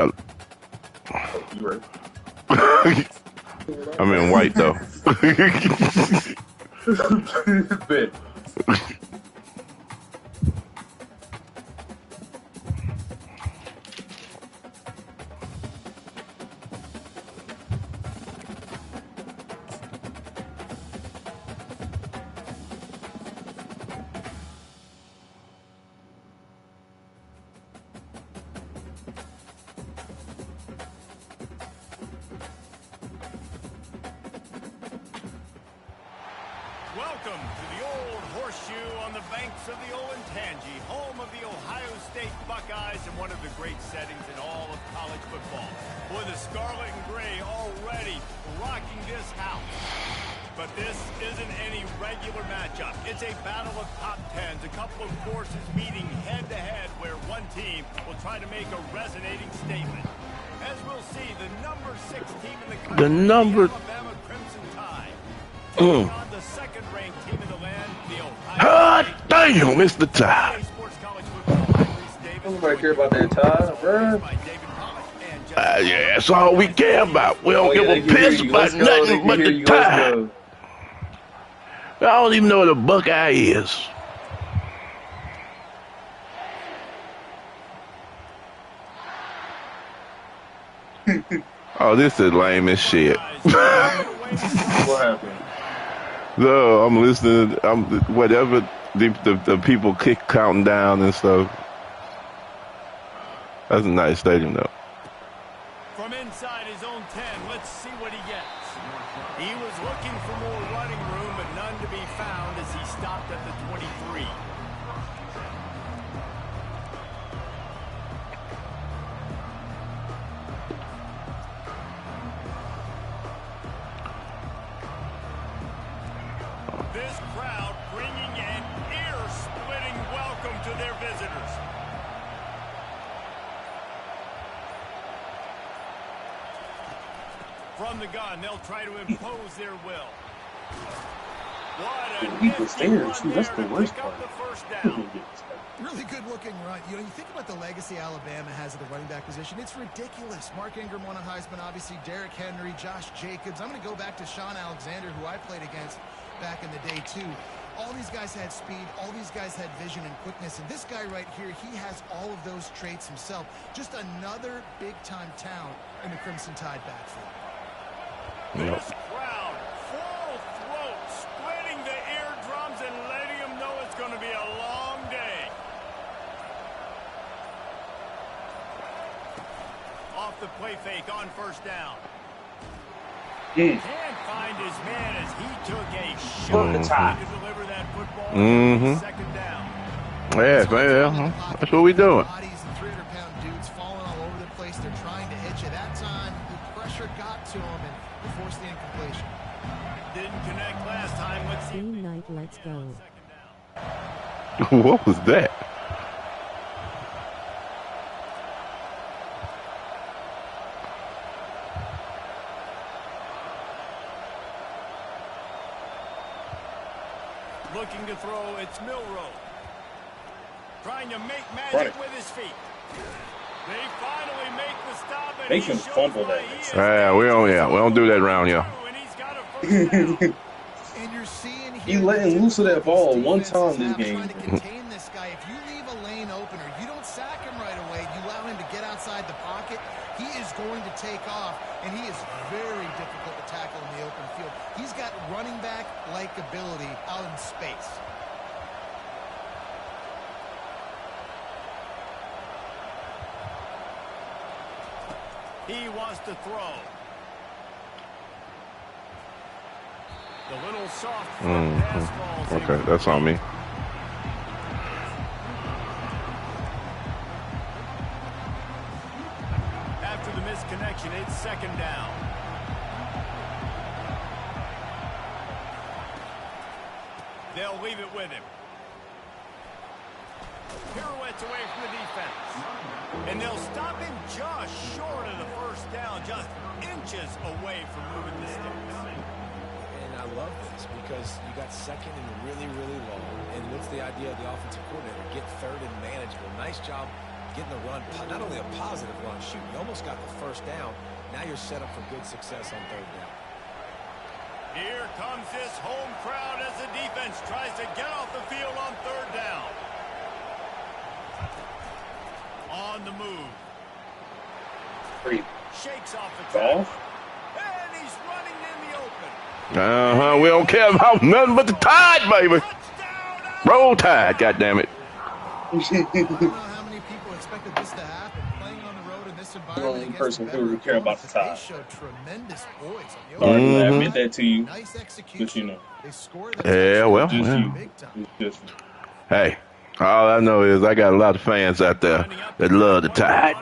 You right. I'm in white though. Bet. Welcome to the Old Horseshoe on the banks of the Olentangy, home of the Ohio State Buckeyes and one of the great settings in all of college football. Boy, the Scarlet and Gray already rocking this house. But this isn't any regular matchup. It's a battle of top tens, a couple of forces meeting head-to-head where one team will try to make a resonating statement. As we'll see, the number 6 team in the country, the Alabama Crimson Tide. On the second-ranked team in the land, the Ohio State. Damn, Mr. Tide. Nobody care about that Tide, bro. Yeah, that's all we care about. We don't give a piss about nothing but the Tide. I don't even know what a Buckeye is. Oh, this is lame as shit. What happened? No, I'm listening. Whatever the people kick counting down and stuff. That's a nice stadium, though. From inside his own 10, let's see what he gets. He was looking for more running room, but none to be found as he stopped at the 23. This crowd bringing an ear-splitting welcome to their visitors. From the gun, they'll try to impose their will. What a People stairs, too. That's the worst part. Really good looking run. You know, you think about the legacy Alabama has at the running back position. It's ridiculous. Mark Ingram won a Heisman, obviously. Derrick Henry, Josh Jacobs. I'm going to go back to Sean Alexander, who I played against back in the day, too. All these guys had speed. All these guys had vision and quickness. And this guy right here, he has all of those traits himself. Just another big-time talent in the Crimson Tide backfield. This crowd, full throat, splitting the eardrums and letting them know it's going to be a long day. Off the play fake on first down. Can't find his man as he took a shot to deliver that football on second down. Yeah, man, that's what we doing. Bodies and 300-pound dudes falling all over the place. They're trying to hit you. That time, the pressure got to him and forced the incompletion. Didn't connect last time. Let's see. Game night, let's go. What was that? Looking to throw, it's Milroe. Trying to make magic with his feet. They finally make the stop, and They can fumble that. Yeah, we don't do that around here. And you're seeing He letting loose of that ball one time this game. Trying to contain this guy. If you leave a lane open or you don't sack him right away, you allow him to get outside the pocket, he is going to take off, and he is very difficult to tackle in the open field. He's got running back-like ability out in space. He wants to throw. The little soft pass falls. Okay, that's on me. After the misconnection, it's second down. They'll leave it with him. Pirouettes away from the defense. And they'll stop him just short of the first down, just inches away from moving the sticks. And I love this because you got second and really, really long. And what's the idea of the offensive coordinator? Get third and manageable. Nice job getting the run, not only a positive run, shoot, you almost got the first down. Now you're set up for good success on third down. Here comes this home crowd as the defense tries to get off the field on third down. On the move. Shakes off the tackle. And he's running in the open. We don't care about nothing but the Tide, baby. Roll Tide, goddammit. I don't know how many people expected this to happen. Playing on the road in this environment against person the who care about the Tide. They Tide. showed tremendous poise. Sorry to admit that to you, Nice but execution. you know. They scored Yeah, well, Just yeah. you. big time. It's just Hey, all I know is I got a lot of fans out there that love the Tide.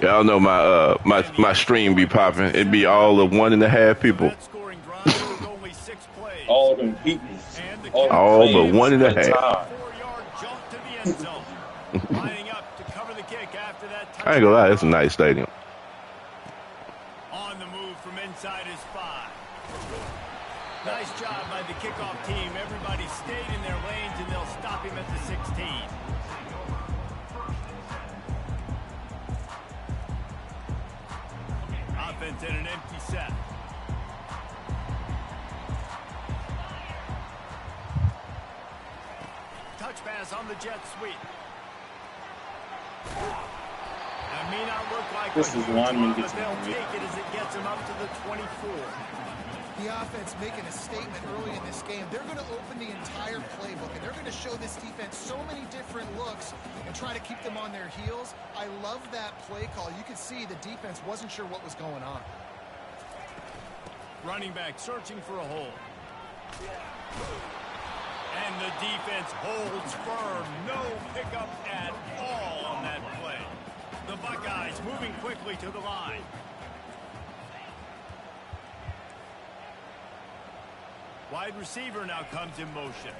Y'all know my stream be popping. It be all of 1.5 people. all them people. All but 1.5. Four-yard jump to the end zone. Lining up to cover the kick after that touchdown. I ain't gonna lie, it's a nice stadium. On the move from inside his 5. Nice job by the kickoff team. Everybody stayed in their lanes, and they'll stop him at the 16. Offense in an empty set. Touch pass on the jet sweep. That may not look like This a is huge lineman run, but gets they'll hit. take it as it gets them up to the 24. The offense making a statement early in this game. They're going to open the entire playbook, and they're going to show this defense so many different looks and try to keep them on their heels. I love that play call. You could see the defense wasn't sure what was going on. Running back searching for a hole. And the defense holds firm. No pickup at all on that play. The Buckeyes moving quickly to the line. Wide receiver now comes in motion.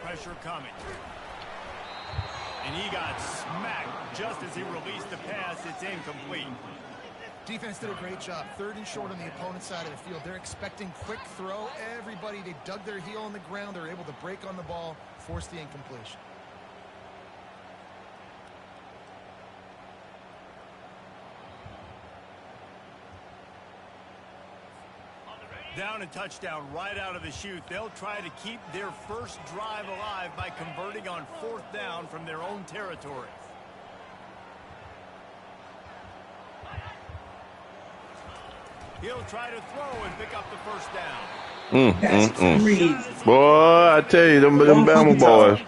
Pressure coming. And he got smacked just as he released the pass. It's incomplete. Defense did a great job. 3rd and short on the opponent's side of the field. They're expecting quick throw. Everybody, they dug their heel on the ground. They're able to break on the ball, force the incompletion. Down and touchdown right out of the chute. They'll try to keep their first drive alive by converting on 4th down from their own territory. He'll try to throw and pick up the first down. Boy, I tell you, them Bama boys.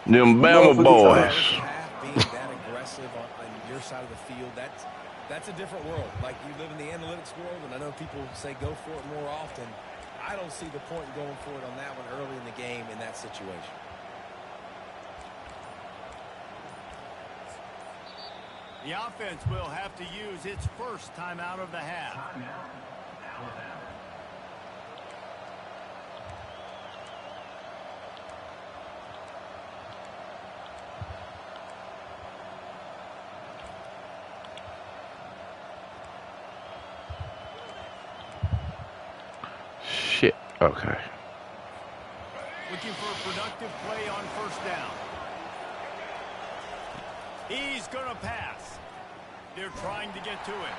Them Bama boys. Being that aggressive on your side of the field, that's a different world. Like, you live in the analytics world, and I know people say go for it more often. I don't see the point in going for it on that one early in the game in that situation. The offense will have to use its first timeout of the half. Shit. Okay. Looking for a productive play on 1st down. He's going to pass. They're trying to get to it.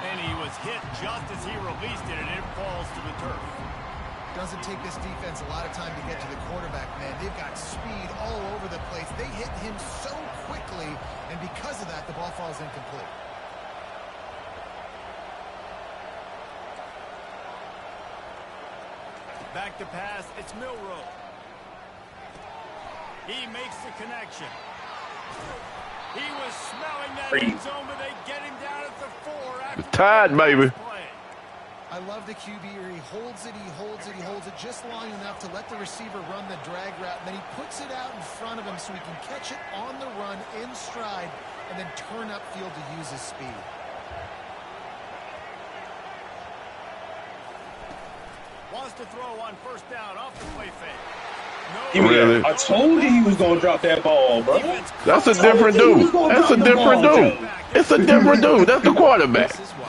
And he was hit just as he released it, and it falls to the turf. Doesn't take this defense a lot of time to get to the quarterback, man. They've got speed all over the place. They hit him so quickly, and because of that, the ball falls incomplete. Back to pass. It's Milroe. He makes the connection. He was smelling that end zone, but they get him down at the 4 after the Tide, baby. play. I love the QB here. He holds it, he holds it, he holds it just long enough to let the receiver run the drag route. And then he puts it out in front of him so he can catch it on the run in stride and then turn upfield to use his speed. Wants to throw on 1st down off the play fake. Give me that. I told you he was going to drop that ball, bro. That's a different dude. That's a different dude. It's a different dude. That's the quarterback. This is why.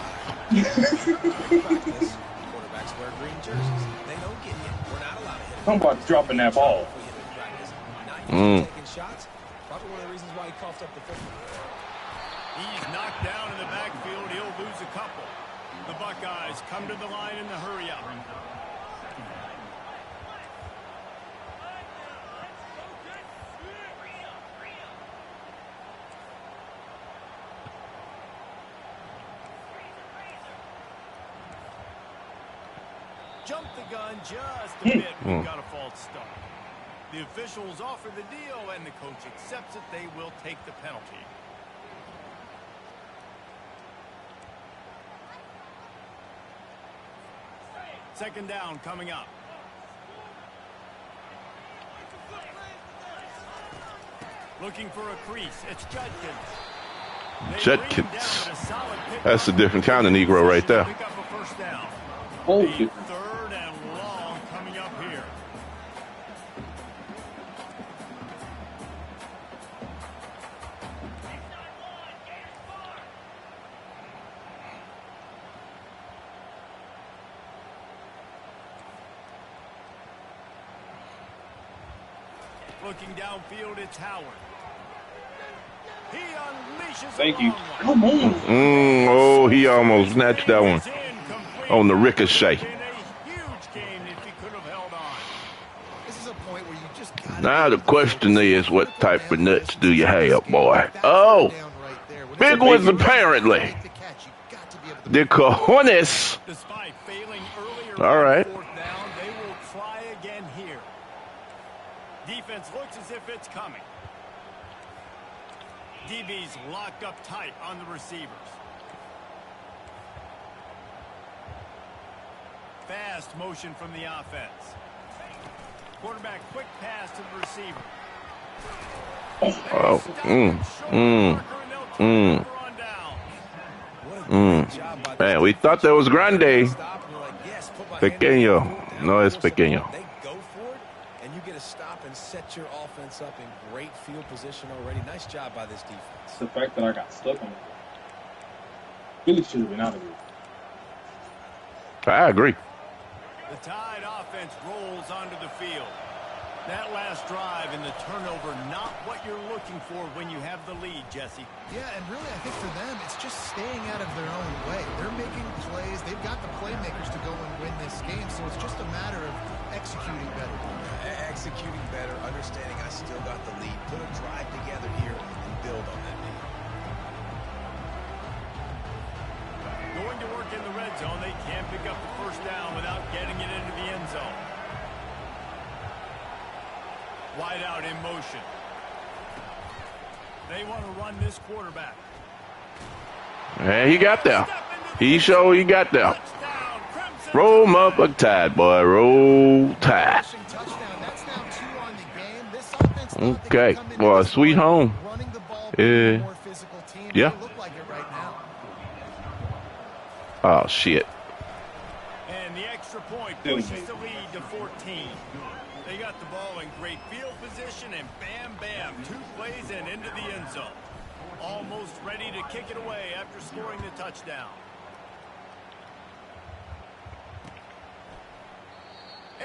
Quarterbacks wear green jerseys. They don't get hit. We're not allowed to hit. I'm about dropping that ball. Not taking shots. Probably coughed up the football. He's knocked down in the backfield. He'll lose a couple. The Buckeyes come to the line in the hurry-up. Jump the gun just a bit. We've got a false start. The officials offer the deal, and the coach accepts it. They will take the penalty. Second down coming up. Looking for a crease. It's Judkins. Judkins. That's a different kind of Negro right there. Pick up a first down. Oh, Third and long coming up here. Looking downfield, it's Howard. He unleashes. thank you. Come on. Oh, he almost snatched that one on the ricochet. Been a huge game if he could have held on. This is a point where you just gotta Now the question is, what type of nuts do you have, boy? Oh, big ones apparently. The cojones. Despite failing earlier All right. on fourth down, they will try again here. Defense looks as if it's coming. DB's locked up tight on the receivers. Fast motion from the offense. Quarterback quick pass to the receiver. Man, we thought that was grande. Pequeño. No, it's pequeño. They go for it, and you get a stop and set your offense up in great field position already. Nice job by this defense. It's the fact that I got stuck on it. Really should have been out of it. I agree. The Tide offense rolls onto the field. That last drive and the turnover, not what you're looking for when you have the lead, Jesse. Yeah, and really, I think for them, it's just staying out of their own way. They're making plays. They've got the playmakers to go and win this game, so it's just a matter of executing better. Executing better, understanding I still got the lead. Put a drive together here and build on that lead. Going to work in the red zone. They can't pick up the first down without getting it into the end zone. Wide out in motion. They want to run this quarterback. And he got there. He showed he got there. Roll him up a Tide, boy. Roll Tide. Okay. Boy, sweet home. Yeah. Yeah. Oh, shit. And the extra point pushes the lead to 14. They got the ball in great field position, and bam, bam, 2 plays and into the end zone. Almost ready to kick it away after scoring the touchdown.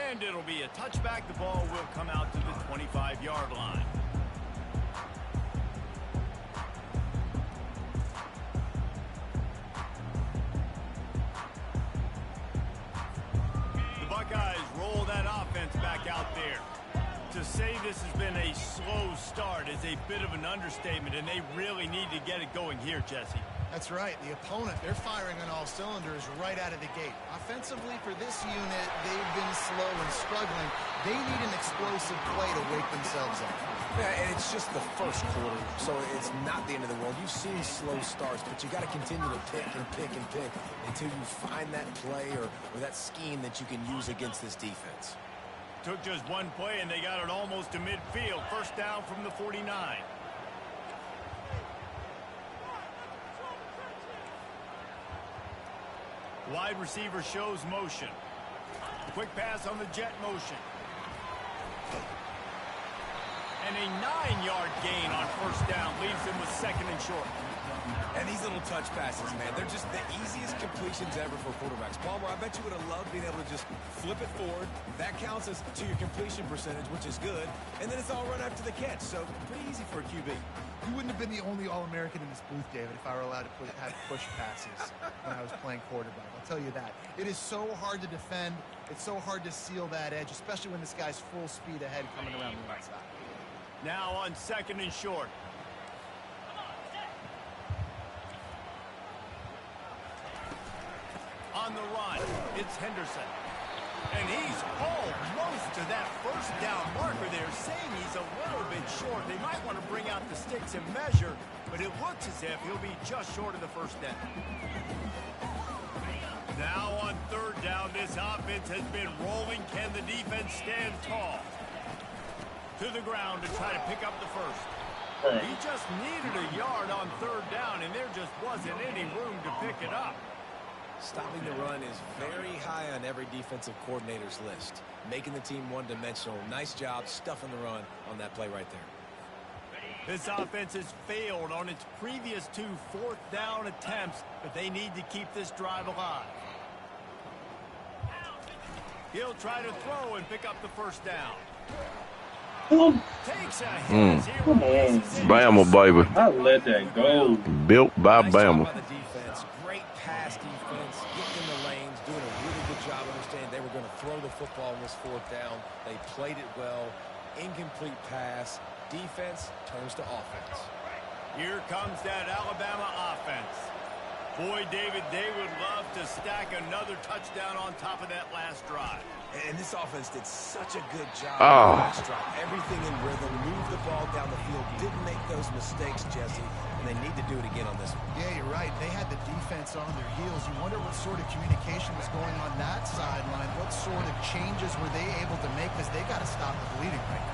And it'll be a touchback. The ball will come out to the 25-yard line. The Buckeyes roll that offense back out there. To say this has been a slow start is a bit of an understatement, and they really need to get it going here, Jesse. That's right. The opponent, they're firing on all cylinders right out of the gate. Offensively, for this unit, they've been slow and struggling. They need an explosive play to wake themselves up. Yeah, and it's just the first quarter, so it's not the end of the world. You've seen slow starts, but you got to continue to pick and pick and pick until you find that play or that scheme that you can use against this defense. Took just one play, and they got it almost to midfield. First down from the 49. Wide receiver shows motion. Quick pass on the jet motion. And a 9-yard gain on first down leaves him with second and short. And these little touch passes, man, they're just the easiest completions ever for quarterbacks. Palmer, I bet you would have loved being able to just flip it forward. That counts as to your completion percentage, which is good. And then it's all run after the catch, so pretty easy for a QB. You wouldn't have been the only All-American in this booth, David, if I were allowed to have push passes when I was playing quarterback. I'll tell you that. It is so hard to defend. It's so hard to seal that edge, especially when this guy's full speed ahead coming around the outside. Now on 2nd and short. On the run, it's Henderson. And he's almost to that first down marker there, saying he's a little bit short. They might want to bring out the sticks and measure, but it looks as if he'll be just short of the first down. Now on 3rd down, this offense has been rolling. Can the defense stand tall? To the ground to try to pick up the first. He just needed a yard on 3rd down, and there just wasn't any room to pick it up. Stopping the run is very high on every defensive coordinator's list. Making the team one-dimensional. Nice job stuffing the run on that play right there. This offense has failed on its previous 2 4th down attempts, but they need to keep this drive alive. He'll try to throw and pick up the first down. Takes a hit. Come on. Bama, baby. I let that go. Built by Nice job Bama. by the defense. Great pass defense. Getting in the lanes. Doing a really good job understanding they were going to throw the football on this 4th down. They played it well. Incomplete pass. Defense turns to offense. Here comes that Alabama offense. Boy, David, they would love to stack another touchdown on top of that last drive. And this offense did such a good job Oh. on the last drive. Everything in rhythm. Moved the ball down the field. Didn't make those mistakes, Jesse. And they need to do it again on this one. Yeah, you're right. They had the defense on their heels. You wonder what sort of communication was going on that sideline. What sort of changes were they able to make? Because they got to stop the bleeding right now.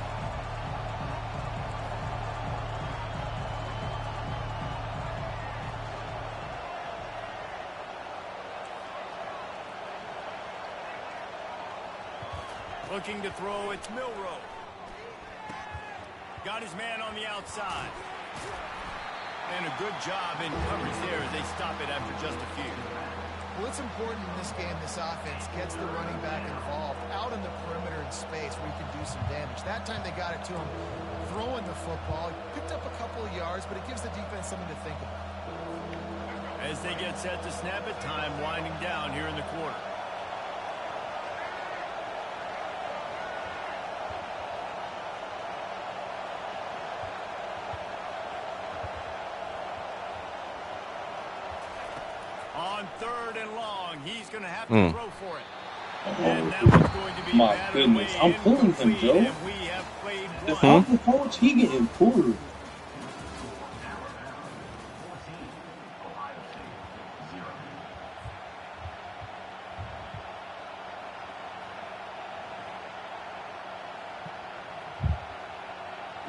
Looking to throw, it's Milroe. Got his man on the outside. And a good job in coverage there as they stop it after just a few. Well, it's important in this game, this offense gets the running back involved out in the perimeter in space where he can do some damage. That time they got it to him throwing the football. He picked up a couple of yards, but it gives the defense something to think about. As they get set to snap it, time winding down here in the quarter. On 3rd and long, he's going to have to throw for it. And that was going to be My batted goodness, away I'm pulling him, incomplete, Joe. and we have played The one. Falcon coach, he getting pulled.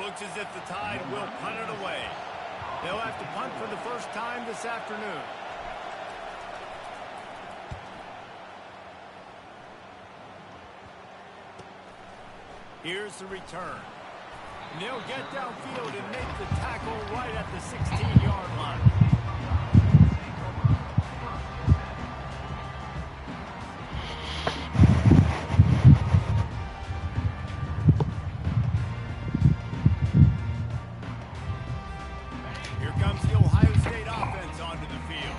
Looks as if the Tide will punt it away. They'll have to punt for the first time this afternoon. Here's the return. And they'll get downfield and make the tackle right at the 16-yard line. Here comes the Ohio State offense onto the field.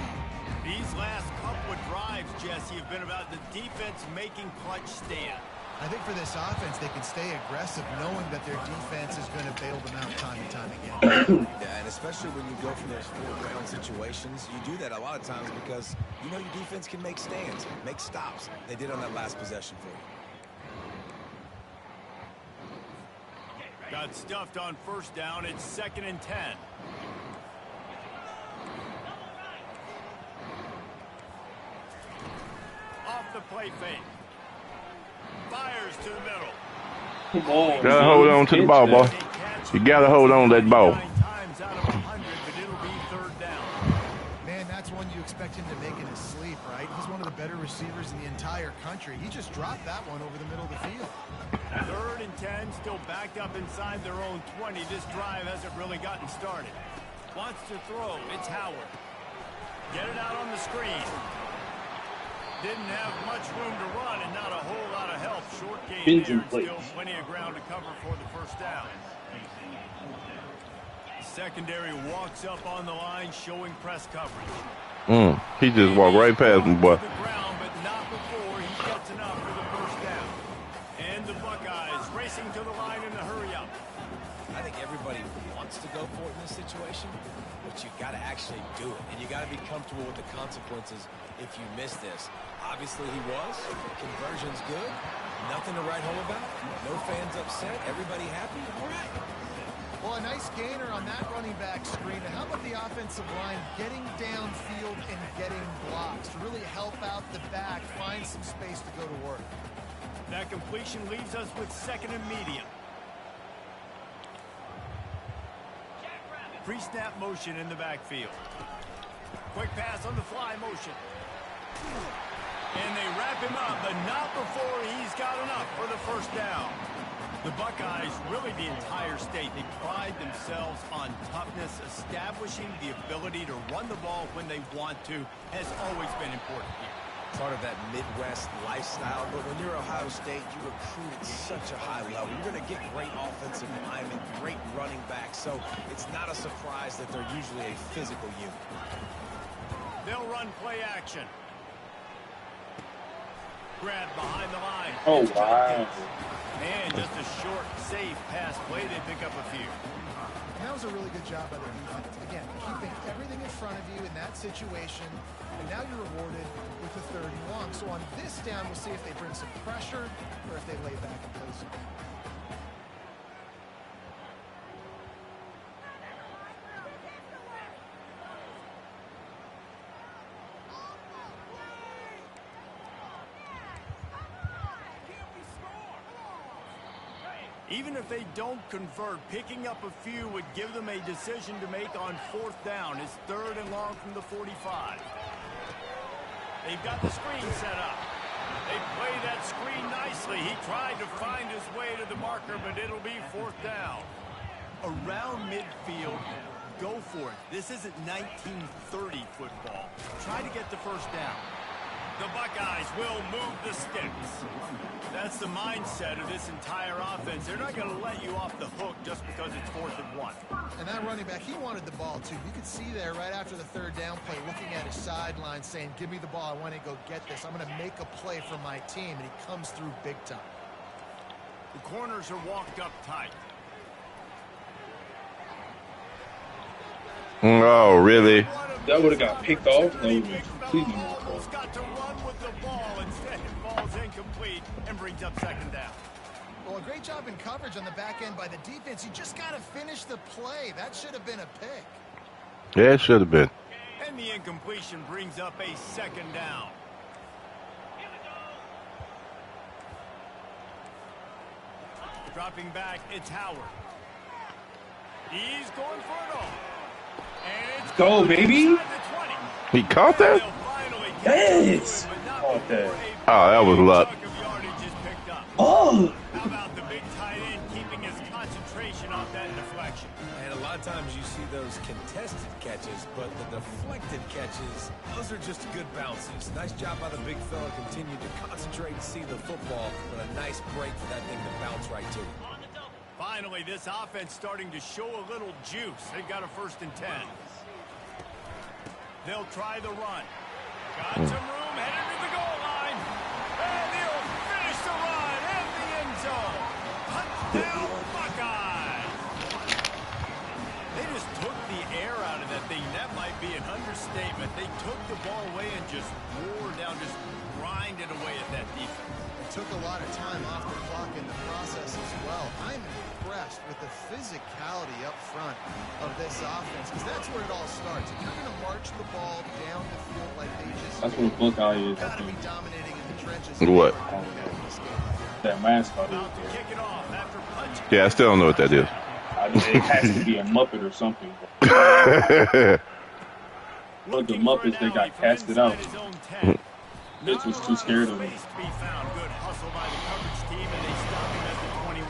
These last couple of drives, Jesse, have been about the defense making clutch stand. I think for this offense, they can stay aggressive knowing that their defense is going to bail them out time and time again. Yeah, and especially when you go for those 4th down situations, you do that a lot of times because you know your defense can make stands, make stops. They did on that last possession for you. Got stuffed on 1st down. It's 2nd and 10. Off the play fake. Fires to the middle. Come on. Gotta hold on to the ball, boy. You gotta hold on to that ball. 9 times out of 100, but it'll be 3rd down. Man, that's one you expect him to make in his sleep, right? He's one of the better receivers in the entire country. He just dropped that one over the middle of the field. 3rd and 10, still backed up inside their own 20. This drive hasn't really gotten started. Wants to throw. It's Howard. Get it out on the screen. Didn't have much room to run and not a whole lot of help. Short gain there and still plenty of ground to cover for the 1st down. secondary walks up on the line, showing press coverage. He just walked right past me, boy. To the ground, but not before he gets enough for the first down. And the Buckeyes racing to the line in a hurry up. I think everybody wants to go for it in this situation, but you got to actually do it, and you got to be comfortable with the consequences if you miss this. Obviously, he was. Conversion's good. Nothing to write home about. No fans upset. Everybody happy. All right. Well, a nice gainer on that running back screen. And how about the offensive line getting downfield and getting blocks to really help out the back, find some space to go to work. That completion leaves us with 2nd and medium. Pre-snap motion in the backfield. Quick pass on the fly motion. And they wrap him up, but not before he's got enough for the first down. The Buckeyes, really the entire state, they pride themselves on toughness. Establishing the ability to run the ball when they want to has always been important here. Part of that Midwest lifestyle, but when you're Ohio State, you recruit at such a high level. You're going to get great offensive linemen, great running backs, so it's not a surprise that they're usually a physical unit. They'll run play action. Grab behind the line. Oh, wow. And just a short, safe pass play. They pick up a few. And that was a really good job by the defense. Again, keeping everything in front of you in that situation. And now you're rewarded with the 3rd and long. So on this down, we'll see if they bring some pressure or if they lay back and play some. Even if they don't convert, picking up a few would give them a decision to make on 4th down. It's 3rd and long from the 45. They've got the screen set up. They play that screen nicely. He tried to find his way to the marker, but it'll be 4th down. Around midfield, go for it. This isn't 1930 football. Try to get the first down. The Buckeyes will move the sticks. That's the mindset of this entire offense. They're not going to let you off the hook just because it's 4th and 1. And that running back, he wanted the ball, too. You could see there right after the 3rd down play, looking at his sideline, saying, give me the ball. I want to go get this. I'm going to make a play for my team. And he comes through big time. The corners are walked up tight. Oh, really? That would have got picked off. That would have been completely Almost got to run with the ball. Instead, it falls incomplete and brings up 2nd down. Well, a great job in coverage on the back end by the defense. You just got to finish the play. That should have been a pick. Yeah, it should have been. And the incompletion brings up a 2nd down. Dropping back, it's Howard. He's going for it all. And it's go, baby. He caught that? Yes. Caught that. Oh, that was luck. Oh. How about the big tight end keeping his concentration off that deflection? And a lot of times you see those contested catches, but the deflected catches, those are just good bounces. Nice job by the big fella. Continue to concentrate and see the football, but a nice break for that thing to bounce right to. Finally, this offense starting to show a little juice. They've got a 1st and 10. They'll try the run. Got some room, headed to the goal line. And he'll finish the run in the end zone. Touchdown, Buckeyes. They just took the air out of that thing. That might be an understatement. They took the ball away and just wore down, just grinded away at that defense. Took a lot of time off the clock in the process as well. I'm impressed with the physicality up front of this offense, because that's where it all starts. If you're going to march the ball down the field like they just That's what a Buckeye is. got to be dominating in the trenches. What? That mascot is. About to kick it off after punching. Yeah, I still don't know what that is. It has to be a Muppet or something. Look, the Muppets, they got casted out. Bitch was too scared of him. Good hustle by the coverage team, and they stop him at the 21.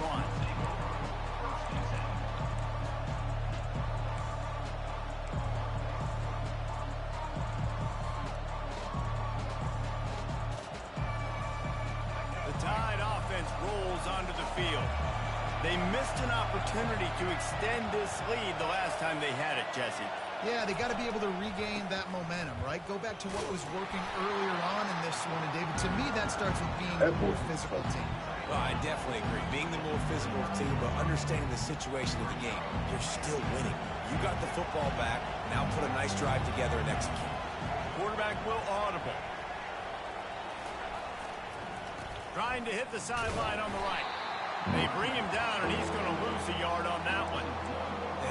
The Tide offense rolls onto the field. They missed an opportunity to extend this lead the last time they had it, Jesse. Yeah, they got to be able to regain that momentum, right? Go back to what was working earlier on in this one. And, David, to me, that starts with being the more physical team. Well, I definitely agree. Being the more physical team, but understanding the situation of the game. You're still winning. You got the football back. Now put a nice drive together and execute. Quarterback will audible. Trying to hit the sideline on the right. They bring him down, and he's going to lose a yard on that one.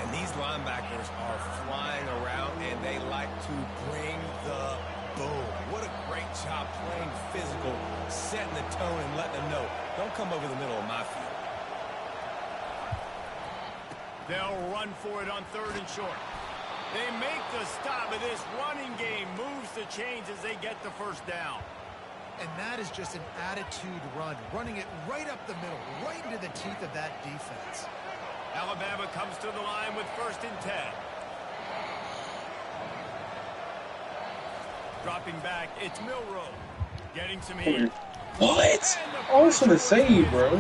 And these linebackers are flying around, and they like to bring the boom. What a great job playing physical, setting the tone and letting them know, don't come over the middle of my field. They'll run for it on 3rd and short. They make the stop, but this running game moves the chains as they get the first down. And that is just an attitude run, running it right up the middle, right into the teeth of that defense. Alabama comes to the line with 1st and 10. Dropping back, it's Milroe. Getting some heat. What? Also the same, bro.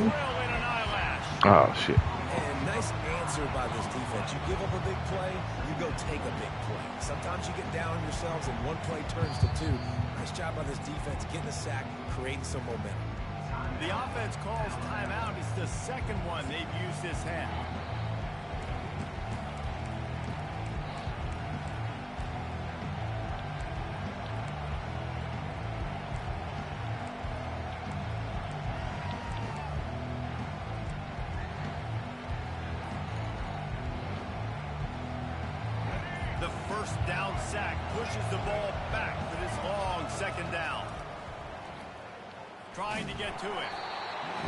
Oh, shit. And nice answer by this defense. You give up a big play, you go take a big play. Sometimes you get down on yourselves and one play turns to 2. Nice job by this defense, getting a sack, creating some momentum. The offense calls timeout. It's the second one they've used this half. The first down sack pushes the ball back for this long 2nd down. Trying to get to it.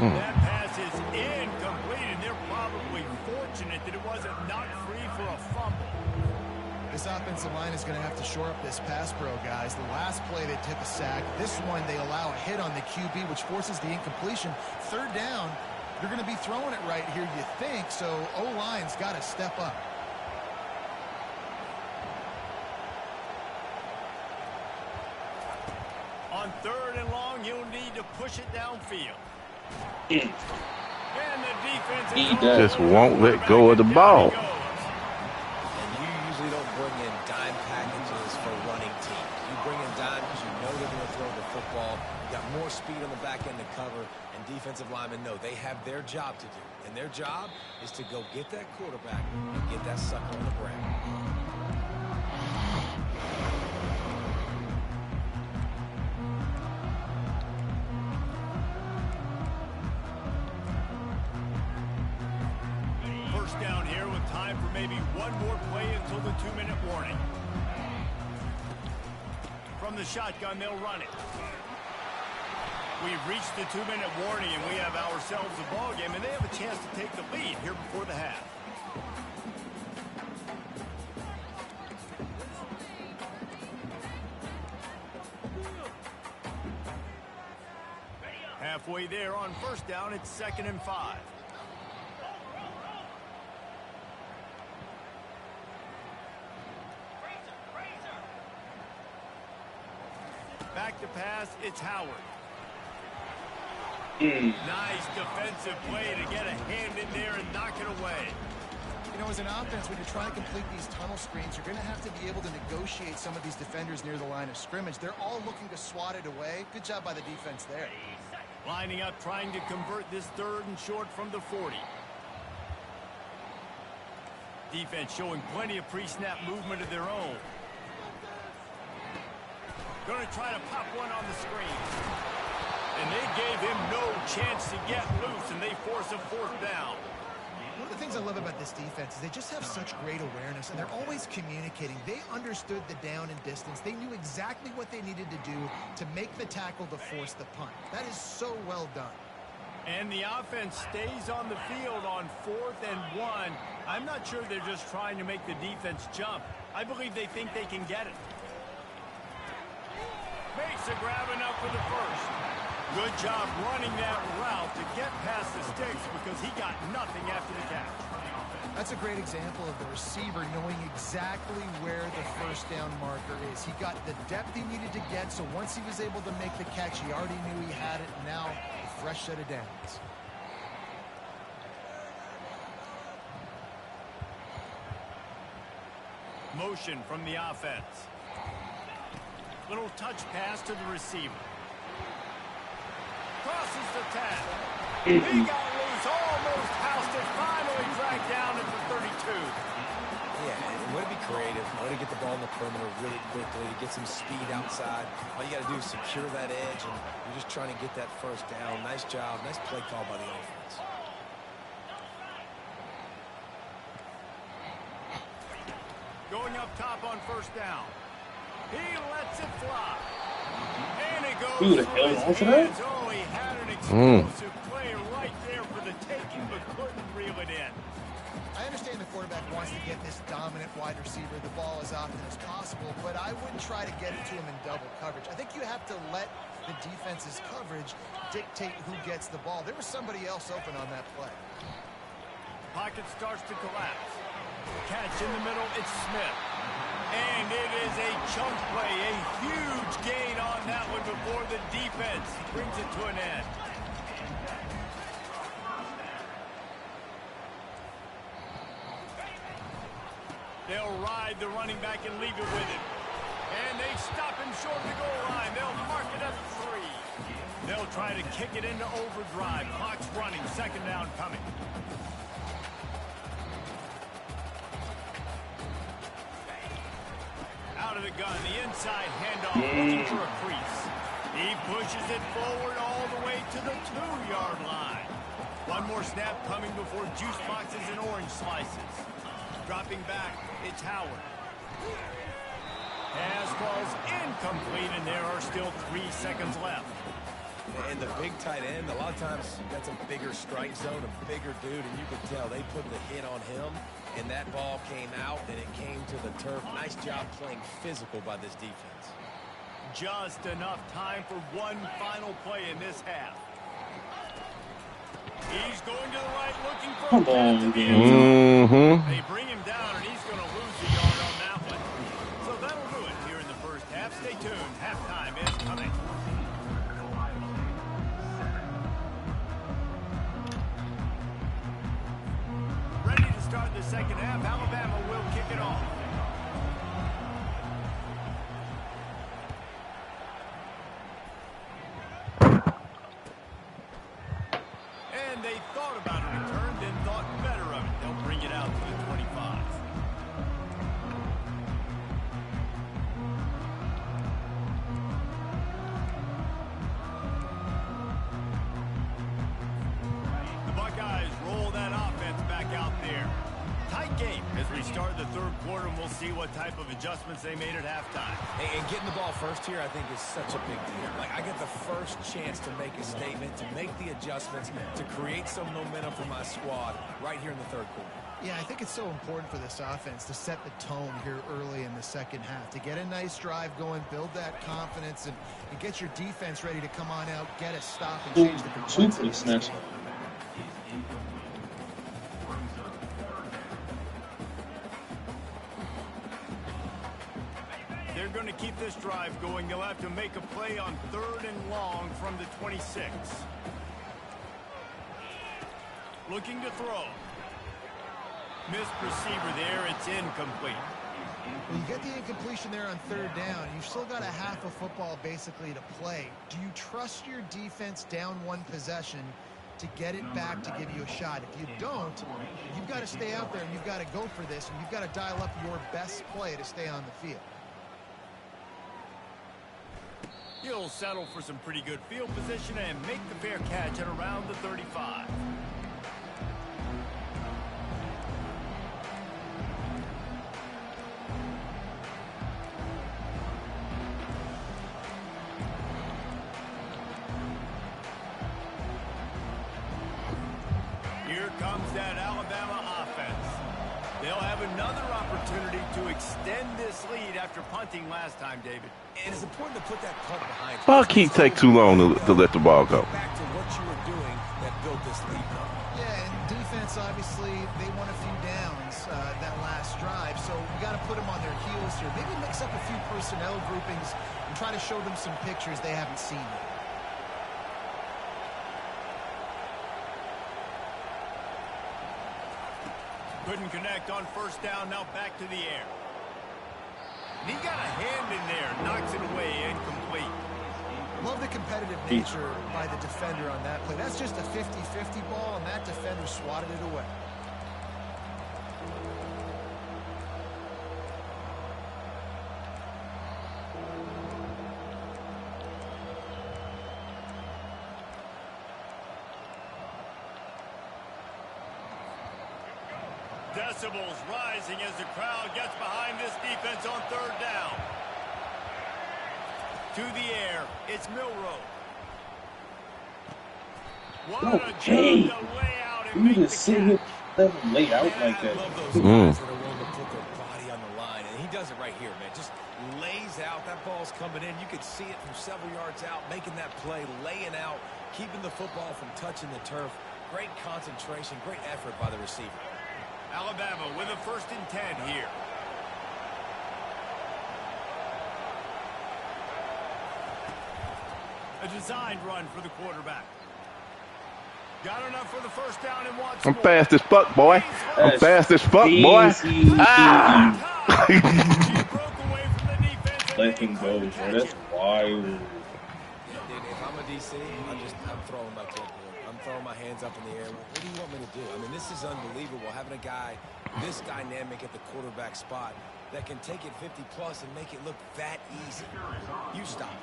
That pass is incomplete, and they're probably fortunate that it wasn't knocked free for a fumble. This offensive line is going to have to shore up this pass pro, guys. The last play they took a sack. This one they allow a hit on the QB, which forces the incompletion. 3rd down, you're going to be throwing it right here, you think, so O-line's got to step up. On 3rd and long, you'll need to push it downfield. Yeah. And the defense He does. Just won't let go of the ball. And you usually don't bring in dime packages for running teams. You bring in dime because you know they're going to throw the football. You got more speed on the back end to cover, and defensive linemen know they have their job to do. And their job is to go get that quarterback and get that sucker on the ground. Down here with time for maybe one more play until the 2-minute warning. From the shotgun, they'll run it. We've reached the 2-minute warning, and we have ourselves a ball game, and they have a chance to take the lead here before the half. Halfway there on 1st down, it's 2nd and 5. Back to pass, it's Howard. Nice defensive play to get a hand in there and knock it away. You know, as an offense, when you're trying to complete these tunnel screens, you're going to have to be able to negotiate some of these defenders near the line of scrimmage. They're all looking to swat it away. Good job by the defense there. Lining up, trying to convert this 3rd and short from the 40. Defense showing plenty of pre-snap movement of their own. Going to try to pop one on the screen. And they gave him no chance to get loose, and they force a 4th down. One of the things I love about this defense is they just have such great awareness, and they're always communicating. They understood the down and distance. They knew exactly what they needed to do to make the tackle to force the punt. That is so well done. And the offense stays on the field on 4th and 1. I'm not sure they're just trying to make the defense jump. I believe they think they can get it. Makes a grab enough for the first. Good job running that route to get past the sticks because he got nothing after the catch. That's a great example of the receiver knowing exactly where the 1st down marker is. He got the depth he needed to get, so once he was able to make the catch, he already knew he had it. Now, a fresh set of downs. Motion from the offense. Little touch pass to the receiver. Crosses the 10. He got loose, almost housed it, finally dragged down at the 32. Yeah, way to be creative, way to get the ball in the perimeter really quickly, to get some speed outside. All you got to do is secure that edge, and you're just trying to get that first down. Nice job, nice play call by the offense. Going up top on first down. He lets it fly. And it goes Who the hell is that? Oh, he had an explosive play right there for the taking, but couldn't reel it in. I understand the quarterback wants to get this dominant wide receiver the ball as often as possible, but I wouldn't try to get it to him in double coverage. I think you have to let the defense's coverage dictate who gets the ball. There was somebody else open on that play. Pocket starts to collapse. Catch in the middle, it's Smith. And it is a chunk play, a huge gain on that one before the defense brings it to an end. They'll ride the running back and leave it with him. And they stop him short of the goal line. They'll mark it up 3. They'll try to kick it into overdrive. Clock's running, second down coming. Out of the gun, the inside handoff, looking for a crease. He pushes it forward all the way to the 2-yard line. One more snap coming before juice boxes and orange slices. Dropping back, it's Howard. Pass falls incomplete, and there are still 3 seconds left. And the big tight end, a lot of times that's a bigger strike zone, a bigger dude, and you can tell they put the hit on him, and that ball came out, and it came to the turf. Nice job playing physical by this defense. Just enough time for one final play in this half. He's going to the right, looking for a pass to the end zone. They bring him down, and he's going to lose a yard on that one. So that'll do it here in the first half. Stay tuned. Halftime is coming. Ready to start the second half. Alabama will kick it off. And they thought about a return, then thought better of it. They'll bring it out to the 25. The Buckeyes roll that offense back out there. Tight game as we start the third quarter, and we'll see what type of adjustments they made at halftime. And getting the ball first here, I think, is such a big deal. Like, I get the first chance to make a statement, to make the adjustments, to create some momentum for my squad right here in the third quarter. Yeah, I think it's so important for this offense to set the tone here early in the second half, to get a nice drive going, build that confidence, and get your defense ready to come on out, get a stop, and change the complexity. They're going to keep this drive going. They'll have to make a play on 3rd and long from the 26. Looking to throw. Missed receiver there. It's incomplete. Well, you get the incompletion there on 3rd down. You've still got a half of football basically to play. Do you trust your defense down 1 possession to get it back to give you a shot? If you don't, you've got to stay out there and you've got to go for this, and you've got to dial up your best play to stay on the field. He'll settle for some pretty good field position and make the fair catch at around the 35. Here comes that Alabama offense. They'll have another opportunity to extend this lead after punting last time, David. And it's important to put that punt behind you. Ball can't take too long to let the ball go. Back to what you were doing that built this lead. Yeah, and defense, obviously, they won a few downs that last drive, so we got to put them on their heels here. Maybe mix up a few personnel groupings and try to show them some pictures they haven't seen yet. Couldn't connect on 1st down, now back to the air. And he got a hand in there, knocks it away, incomplete. Love the competitive nature by the defender on that play. That's just a 50-50 ball, and that defender swatted it away. Decibels rising as the crowd gets behind this defense on third down. To the air, it's Milroe. What a job to lay out and make the catch. Let him lay out like that. I love those guys that are willing to put their body on the line, and he does it right here, man. Just lays out. That ball's coming in. You could see it from several yards out, making that play, laying out, keeping the football from touching the turf. Great concentration, great effort by the receiver. Alabama with a 1st and 10 here. A designed run for the quarterback. Got enough for the 1st down and wants I'm fast as fuck, boy. I'm fast as fuck, boy. Ah! He broke away from the defense. Let him go, bro. That's wild. Dude, if I'm a DC, I'm throwing my clipboard. I'm throwing my hands up in the air. What do you want me to do? I mean, this is unbelievable, having a guy this dynamic at the quarterback spot that can take it 50-plus and make it look that easy. You stop it.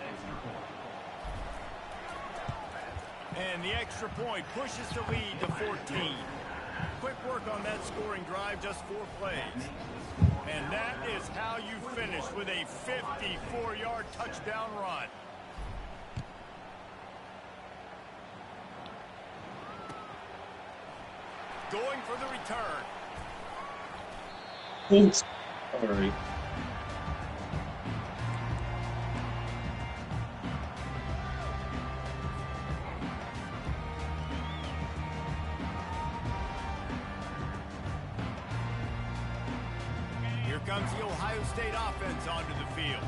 And the extra point pushes the lead to 14. Quick work on that scoring drive, just 4 plays. And that is how you finish with a 54-yard touchdown run. Going for the return. Oops. Sorry. Here comes the Ohio State offense onto the field.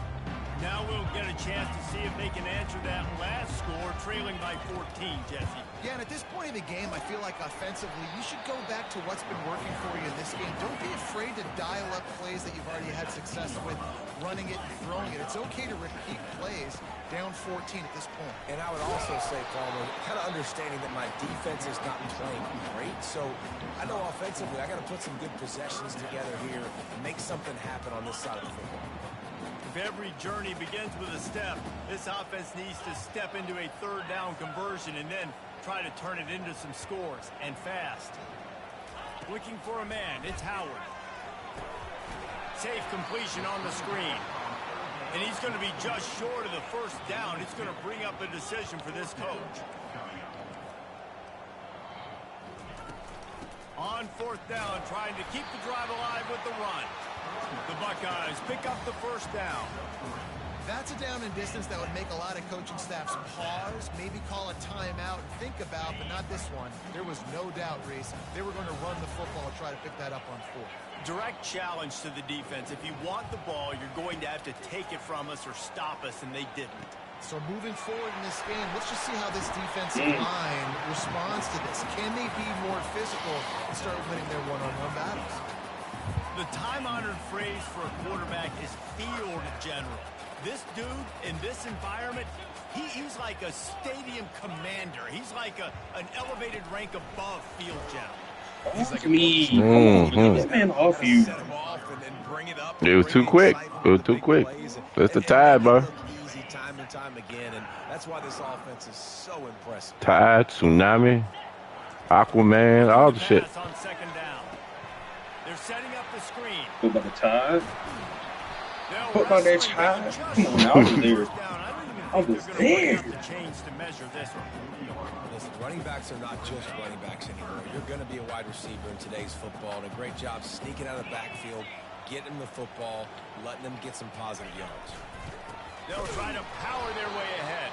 Now we'll get a chance to see if they can answer that last score, trailing by 14, Jesse. Yeah, and at this point in the game, I feel like offensively, you should go back to what's been working for you in this game. Don't be afraid to dial up plays that you've already had success with, running it and throwing it. It's okay to repeat plays down 14 at this point. And I would also say, Palmer, kind of understanding that my defense is not playing great. So I know offensively, I got to put some good possessions together here and make something happen on this side of the football. If every journey begins with a step, this offense needs to step into a 3rd down conversion and then try to turn it into some scores, and fast. Looking for a man, it's Howard. Safe completion on the screen. And he's going to be just short of the 1st down. It's going to bring up a decision for this coach. On 4th down, trying to keep the drive alive with the run. The Buckeyes pick up the 1st down. That's a down and distance that would make a lot of coaching staffs pause, maybe call a timeout and think about, but not this one. There was no doubt, Reese, they were going to run the football and try to pick that up on 4. Direct challenge to the defense. If you want the ball, you're going to have to take it from us or stop us, and they didn't. So moving forward in this game, let's just see how this defensive line responds to this. Can they be more physical and start winning their one-on-one battles? The time-honored phrase for a quarterback is field general. This dude, in this environment, he's like a stadium commander. He's like an elevated rank above field general. He's like me. Get this man off you. It was too quick. It was too quick. That's the tide, bro. Easy time and time again, and that's why this offense is so impressive. Tide, Tsunami, Aquaman, all the shit. On 2nd down. They're setting up the screen. What about the Tide? Put on that Tide? Come on, I was there. I was there. Listen, running backs are not just running backs anymore. You're going to be a wide receiver in today's football, and a great job sneaking out of the backfield, getting them the football, letting them get some positive yards. They'll try to power their way ahead.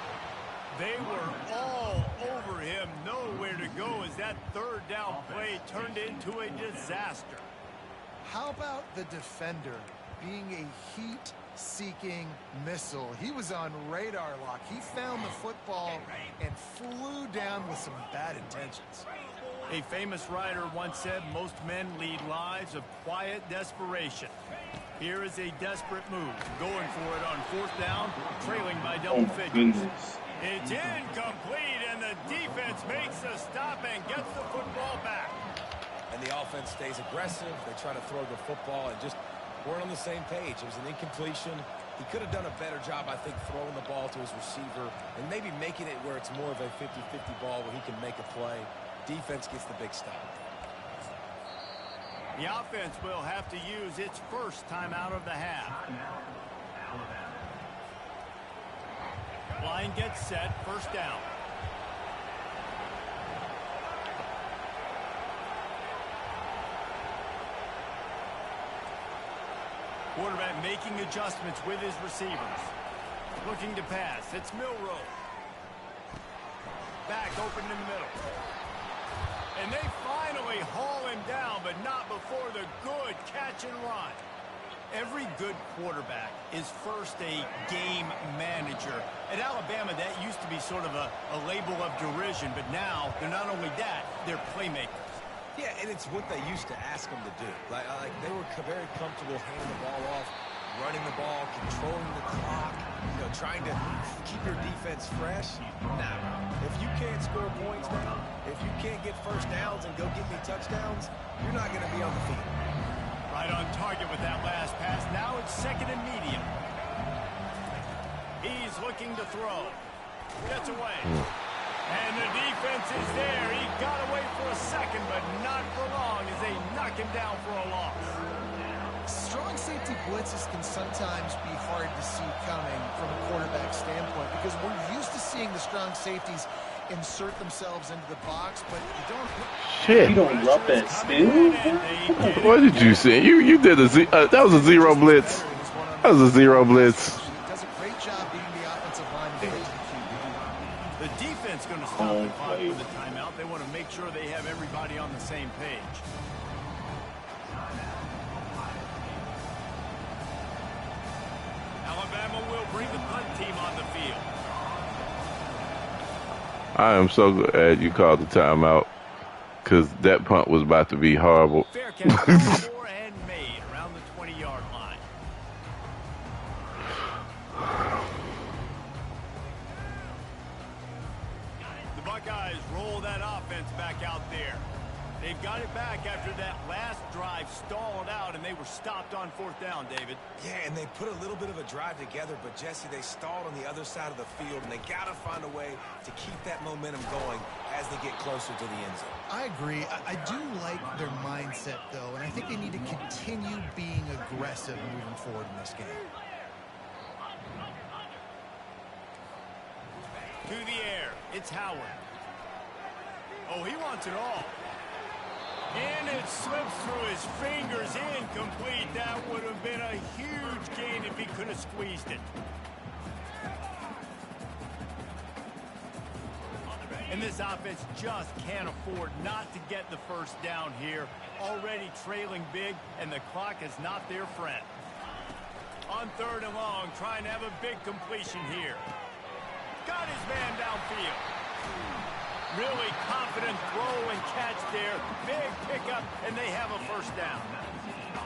They were all over him, nowhere to go as that 3rd down play turned into a disaster. How about the defender being a heat-seeking missile? He was on radar lock. He found the football and flew down with some bad intentions. A famous writer once said most men lead lives of quiet desperation. Here is a desperate move. Going for it on 4th down, trailing by double figures. It's incomplete, and the defense makes a stop and gets the football back. And the offense stays aggressive. They try to throw the football and just weren't on the same page. It was an incompletion. He could have done a better job, I think, throwing the ball to his receiver and maybe making it where it's more of a 50-50 ball where he can make a play. Defense gets the big stop. The offense will have to use its first timeout of the half. Line gets set, 1st down. Quarterback making adjustments with his receivers. Looking to pass. It's Milroe. Back open in the middle. And they finally haul him down, but not before the good catch and run. Every good quarterback is first a game manager. At Alabama, that used to be sort of a label of derision, but now they're not only that, they're playmakers. Yeah, and it's what they used to ask them to do. Like they were very comfortable handing the ball off, running the ball, controlling the clock, trying to keep your defense fresh. Now, if you can't score points now, if you can't get 1st downs and go get me touchdowns, you're not going to be on the field. Right on target with that last pass. Now it's 2nd and medium. He's looking to throw. Gets away. And the defense is there. He got away for a second, but not for long as they knock him down for a loss. Strong safety blitzes can sometimes be hard to see coming from a quarterback standpoint because we're used to seeing the strong safeties insert themselves into the box, but you don't. Shit. You don't rough that still? What did you say? You did that was a 0 blitz. That was a 0 blitz. Does a great job beating the offensive line. The defense going to stop the clock with a timeout. They want to make sure they have everybody on the same page. Alabama will bring the punt team on the field. I am so glad you called the timeout because that punt was about to be horrible. Fair catch for and made around the 20-yard line. The Buckeyes roll that offense back out there. They've got it back after that last drive stalled out, and they were stopped on 4th down, David. Yeah, and they put a little bit of a drive together, but, Jesse, they stalled on the other side of the field, and they got to find a way to keep that momentum going as they get closer to the end zone. I agree. I do like their mindset, though, and I think they need to continue being aggressive moving forward in this game. To the air, it's Howard. Oh, he wants it all. And it slips through his fingers, incomplete. That would have been a huge gain if he could have squeezed it. And this offense just can't afford not to get the 1st down here. Already trailing big, and the clock is not their friend. On 3rd and long, trying to have a big completion here. Got his man downfield. Really confident throw and catch there. Big pickup, and they have a 1st down.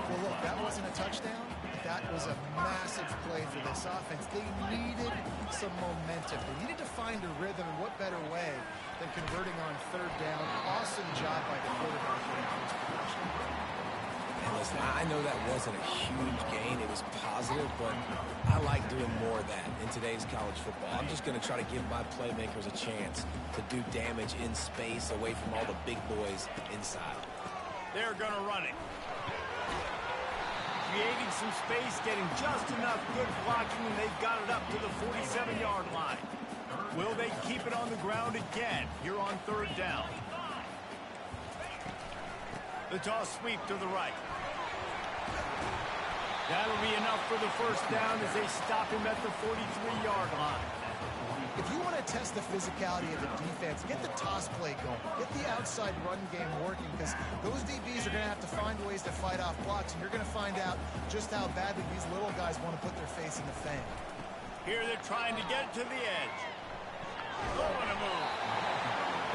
Well, look, that wasn't a touchdown. That was a massive play for this offense. They needed some momentum. They needed to find a rhythm, and what better way than converting on 3rd down. Awesome job by the quarterback getting his production. And listen, I know that wasn't a huge gain. It was positive, but I like doing more of that in today's college football. I'm just going to try to give my playmakers a chance to do damage in space away from all the big boys inside. They're going to run it. Creating some space, getting just enough good blocking, and they've got it up to the 47-yard line. Will they keep it on the ground again here on 3rd down? The toss sweep to the right. That'll be enough for the 1st down as they stop him at the 43-yard line. If you want to test the physicality of the defense, get the toss play going. Get the outside run game working because those DBs are going to have to find ways to fight off blocks, and you're going to find out just how badly these little guys want to put their face in the fan. Here they're trying to get to the edge. Going to move.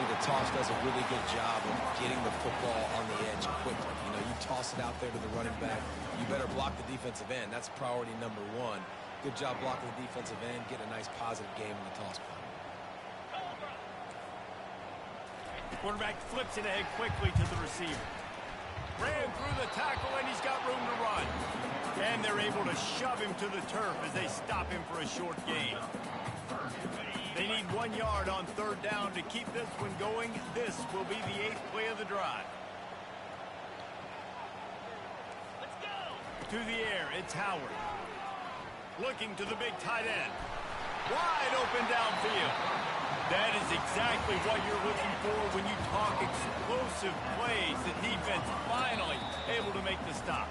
The toss does a really good job of getting the football on the edge quickly. You know, you toss it out there to the running back, you better block the defensive end. That's priority number one. Good job blocking the defensive end, get a nice positive game in the toss play. Quarterback flips it ahead quickly to the receiver. Ran through the tackle, and he's got room to run. And they're able to shove him to the turf as they stop him for a short gain. They need 1 yard on third down to keep this one going. This will be the 8th play of the drive. Let's go. To the air, it's Howard. Looking to the big tight end. Wide open downfield. That is exactly what you're looking for when you talk explosive plays. The defense finally able to make the stop.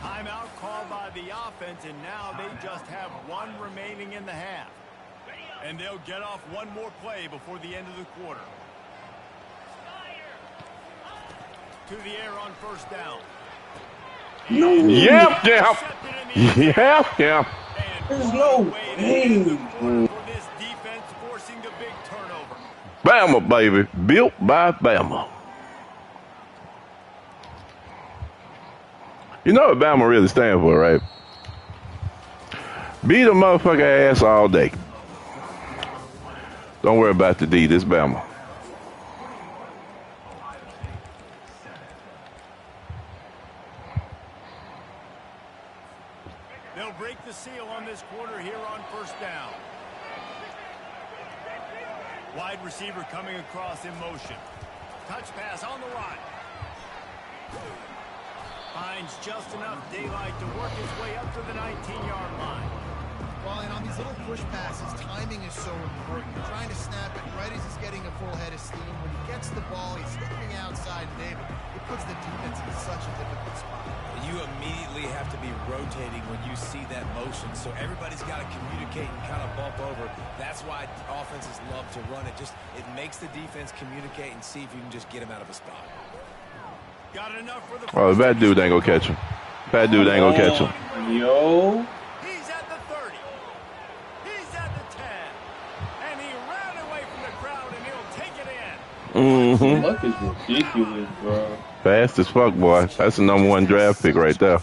Timeout called by the offense, and now they just have one remaining in the half. And they'll get off one more play before the end of the quarter. To the air on first down. Yep. There's no way. This defense forcing the big turnover. Bama, baby. Built by Bama. You know what Bama really stands for, right? Beat a motherfucker ass all day. Don't worry about the D. This Bama. They'll break the seal on this quarter here on first down. Wide receiver coming across in motion. Touch pass on the run. Finds just enough daylight to work his way up to the 19-yard line. Well, and on these little push passes, timing is so important. You're trying to snap it right as he's getting a full head of steam. When he gets the ball, he's looking outside, David. It puts the defense in such a difficult spot. You immediately have to be rotating when you see that motion, so everybody's got to communicate and kind of bump over. That's why offenses love to run it. It makes the defense communicate and see if you can just get him out of a spot. Got enough for the Oh, the bad dude ain't gonna catch him. Bad dude ain't gonna catch him. Yo. He's at the 30. He's at the 10. And he ran away from the crowd, and he'll take it in. Luck is ridiculous, bro. Fast as fuck, boy. That's the #1 draft pick right there.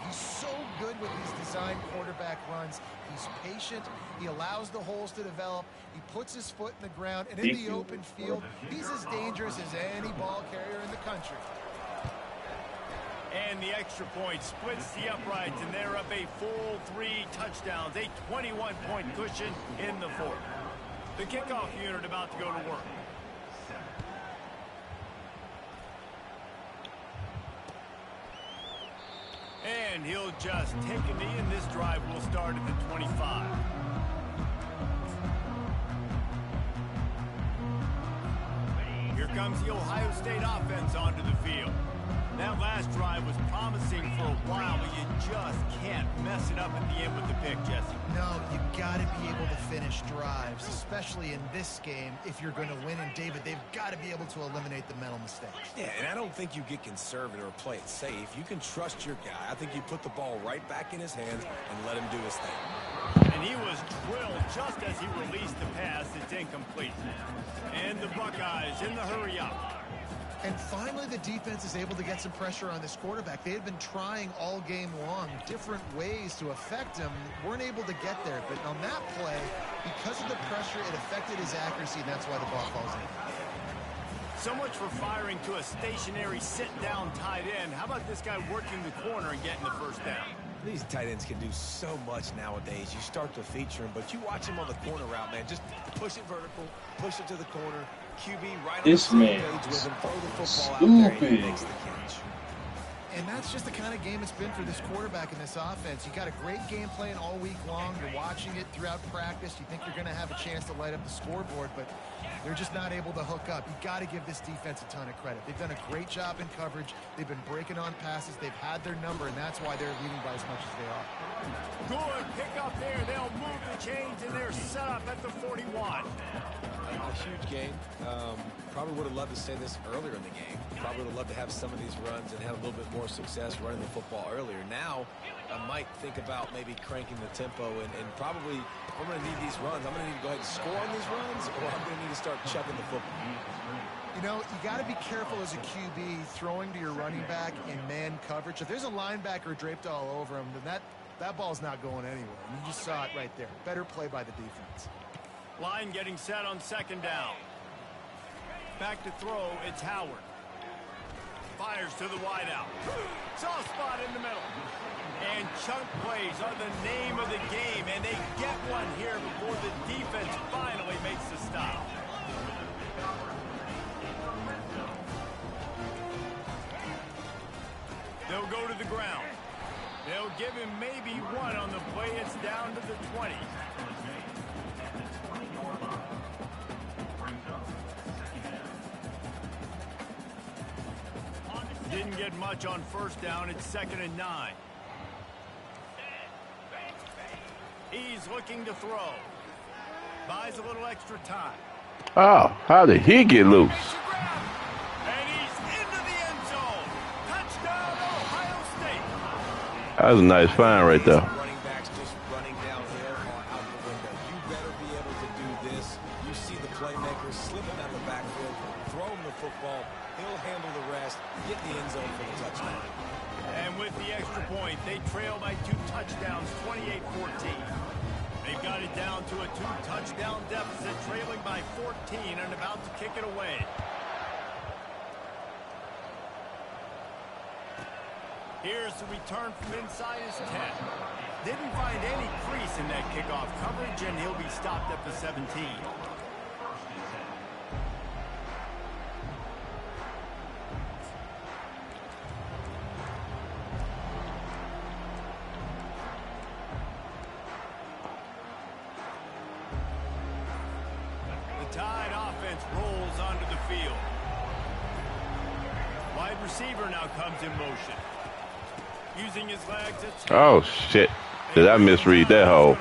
He's so good with these design quarterback runs. He's patient. He allows the holes to develop. He puts his foot in the ground. And in the open field, he's as dangerous as any ball carrier in the country. And the extra point splits the uprights, and they're up a full 3 touchdowns, a 21-point cushion in the fourth. The kickoff unit about to go to work. And he'll just take a knee, and this drive will start at the 25. Here comes the Ohio State offense onto the field. That last drive was promising for a while, but you just can't mess it up at the end with the pick, Jesse. No, you got to be able to finish drives, especially in this game. If you're going to win, and David, they've got to be able to eliminate the mental mistakes. Yeah, and I don't think you get conservative or play it safe. You can trust your guy. I think you put the ball right back in his hands and let him do his thing. And he was drilled just as he released the pass. It's incomplete. And the Buckeyes in the hurry up. And finally, the defense is able to get some pressure on this quarterback. They had been trying all game long different ways to affect him. Weren't able to get there. But on that play, because of the pressure, it affected his accuracy, and that's why the ball falls in. So much for firing to a stationary sit-down tight end. How about this guy working the corner and getting the first down? These tight ends can do so much nowadays. You start to feature him, but you watch him on the corner route, man. Just push it vertical, push it to the corner. QB right on the same page with him, throw the football out there, and he makes the catch. And that's just the kind of game it's been for this quarterback in this offense. You got a great game plan all week long. You're watching it throughout practice. You think you're going to have a chance to light up the scoreboard, but they're just not able to hook up. You got to give this defense a ton of credit. They've done a great job in coverage. They've been breaking on passes. They've had their number, and that's why they're leading by as much as they are. Good pick up there. They'll move the chains and they're set up at the 41. A huge game. Probably would have loved to say this earlier in the game. Probably would have loved to have some of these runs and have a little bit more success running the football earlier. Now, I might think about maybe cranking the tempo and probably, if I'm going to need these runs, I'm going to need to go ahead and score on these runs, or I'm going to need to start chucking the football. You know, you got to be careful as a QB throwing to your running back in man coverage. If there's a linebacker draped all over him, then that ball's not going anywhere. And you just saw it right there. Better play by the defense. Line getting set on second down. Back to throw, it's Howard. Fires to the wideout. Soft spot in the middle. And chunk plays are the name of the game, and they get one here before the defense finally makes the stop. They'll go to the ground. They'll give him maybe one on the play. It's down to the 20. Didn't get much on first down. It's 2nd and 9. He's looking to throw. Buys a little extra time. Oh, how did he get loose? And he's into the end zone. Touchdown, Ohio State. That was a nice find right there. Running backs just running downhill or out the window. You better be able to do this. You see the playmakers slipping out of the backfield, throw him the football. He'll handle the rest, get in the end zone for the touchdown. And with the extra point, they trail by 2 touchdowns, 28-14. They've got it down to a 2-touchdown deficit, trailing by 14 and about to kick it away. Here's the return from inside his 10. Didn't find any crease in that kickoff coverage, and he'll be stopped at the 17. Tide offense rolls onto the field. Wide receiver now comes in motion. Using his legs. Oh, shit. Did I misread that hole?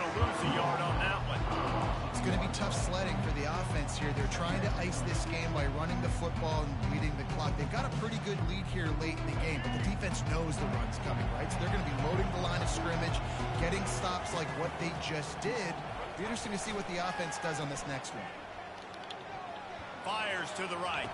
It's going to be tough sledding for the offense here. They're trying to ice this game by running the football and bleeding the clock. They've got a pretty good lead here late in the game, but the defense knows the run's coming, right? So they're going to be loading the line of scrimmage, getting stops like what they just did. It'll be interesting to see what the offense does on this next one. Fires to the right.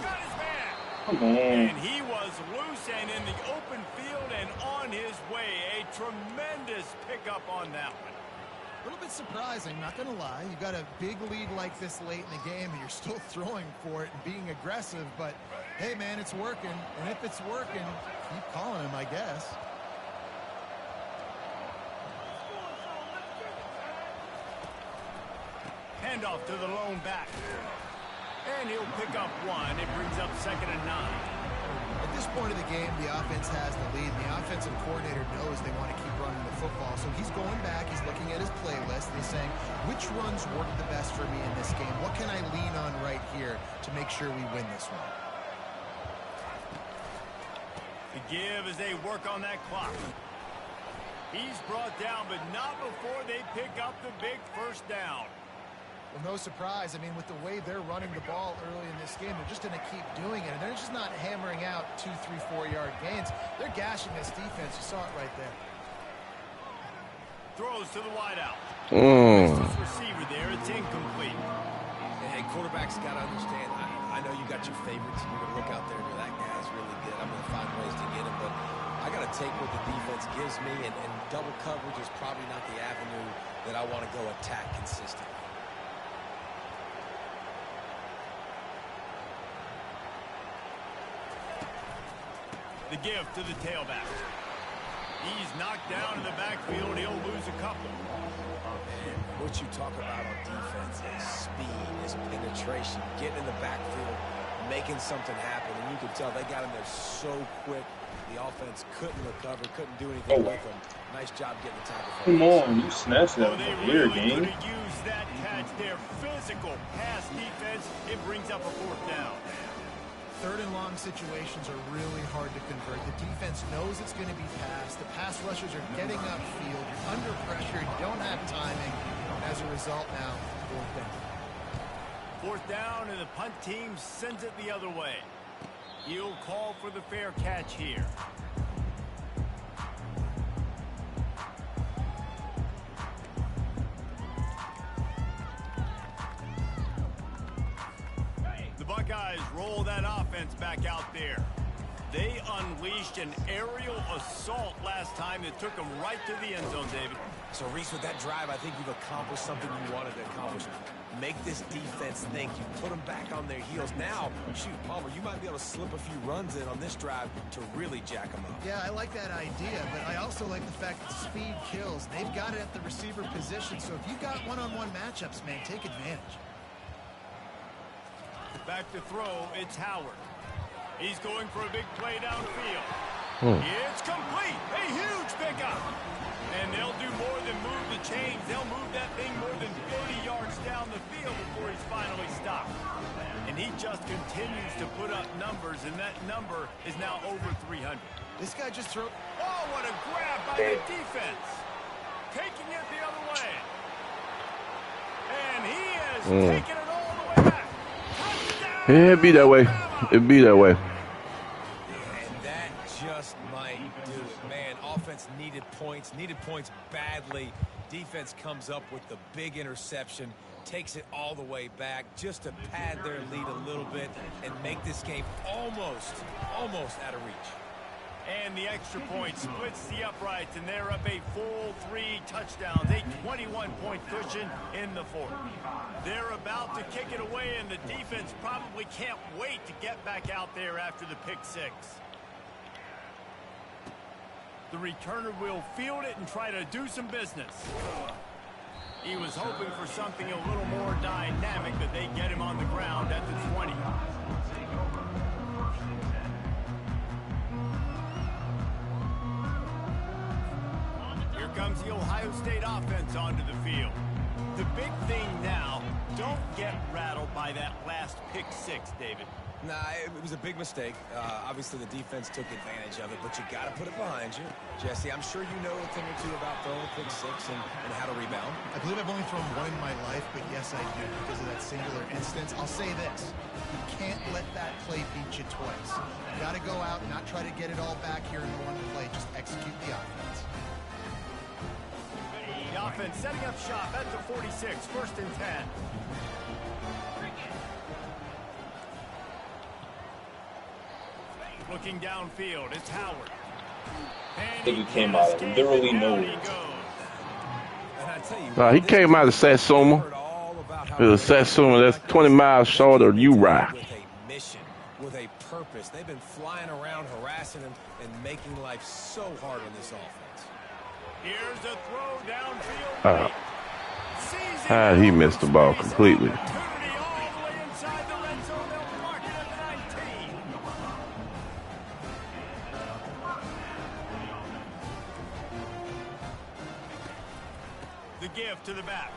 Got his man. Come on. And he was loose and in the open field and on his way. A tremendous pickup on that one. A little bit surprising, not going to lie. You've got a big lead like this late in the game, and you're still throwing for it and being aggressive. But, hey, man, it's working. And if it's working, keep calling him, I guess. Handoff to the lone back. And he'll pick up one. It brings up 2nd and 9. At this point of the game, the offense has the lead. The offensive coordinator knows they want to keep running the football. So he's going back. He's looking at his playlist. And he's saying, which runs work the best for me in this game? What can I lean on right here to make sure we win this one? The give as they work on that clock. He's brought down, but not before they pick up the big first down. Well, no surprise. I mean, with the way they're running the ball early in this game, they're just going to keep doing it. And they're just not hammering out 2, 3, 4-yard gains. They're gashing this defense. You saw it right there. Throws to the wideout. Mm. Receiver there. It's incomplete. Hey, quarterbacks got to understand. I know you got your favorites. You're going to look out there and go, that guy's really good. I'm going to find ways to get him. But I got to take what the defense gives me. And double coverage is probably not the avenue that I want to go attack consistently. The give to the tailback. He's knocked down in the backfield. He'll lose a couple. And what you talk about on defense is speed, is penetration, getting in the backfield, making something happen. And you could tell they got him there so quick. The offense couldn't recover, couldn't do anything with him. Nice job getting the tackle. Come on, you snatched that from here, game. Use that catch. Their physical pass defense. It brings up a 4th down. 3rd and long situations are really hard to convert. The defense knows it's going to be passed. The pass rushers are getting upfield. You're under pressure. You don't have timing. result now. Fourth down, and the punt team sends it the other way. He'll call for the fair catch here. The Buckeyes roll that offense back out there. They unleashed an aerial assault last time that took them right to the end zone, David. So, Reese, with that drive, I think you've accomplished something you wanted to accomplish. Make this defense think. You put them back on their heels. Now, shoot, Palmer, you might be able to slip a few runs in on this drive to really jack them up. Yeah, I like that idea, but I also like the fact that speed kills. They've got it at the receiver position, so if you've got one-on-one matchups, man, take advantage. Back to throw, it's Howard. He's going for a big play downfield. It's complete. A huge pickup. And they'll do more than move the chains. They'll move that thing more than 30 yards down the field before he's finally stopped. And he just continues to put up numbers, and that number is now over 300. This guy just threw... Oh, what a grab by the defense. Taking it the other way. And he has taken it all the way back. Touchdown! Yeah, it'd be that way. It'd be that way. And that just might do it. Man, offense needed points badly. Defense comes up with the big interception, takes it all the way back just to pad their lead a little bit and make this game almost out of reach. And the extra point splits the uprights, and they're up a full 3 touchdowns, a 21-point cushion in the fourth. They're about to kick it away, and the defense probably can't wait to get back out there after the pick six. The returner will field it and try to do some business. He was hoping for something a little more dynamic, but they get him on the ground at the 20. Here comes the Ohio State offense onto the field. The big thing now, don't get rattled by that last pick six, David. Nah, it was a big mistake. Obviously, the defense took advantage of it, but you got to put it behind you. Jesse, I'm sure you know a thing or two about throwing a pick six and how to rebound. I believe I've only thrown one in my life, but yes, I do because of that singular instance. I'll say this. You can't let that play beat you twice. You got to go out and not try to get it all back here in one play. Just execute the offense. The offense setting up shop at the 46, 1st and 10. Looking downfield, it's Howard. I think he came out of literally nowhere. He came out of Satsuma. It was Satsuma. That's 20 miles short of Uri. With a mission, with a purpose. They've been flying around, harassing him, and making life so hard on this offense. Here's a throw downfield. He missed the ball completely. The give to the back.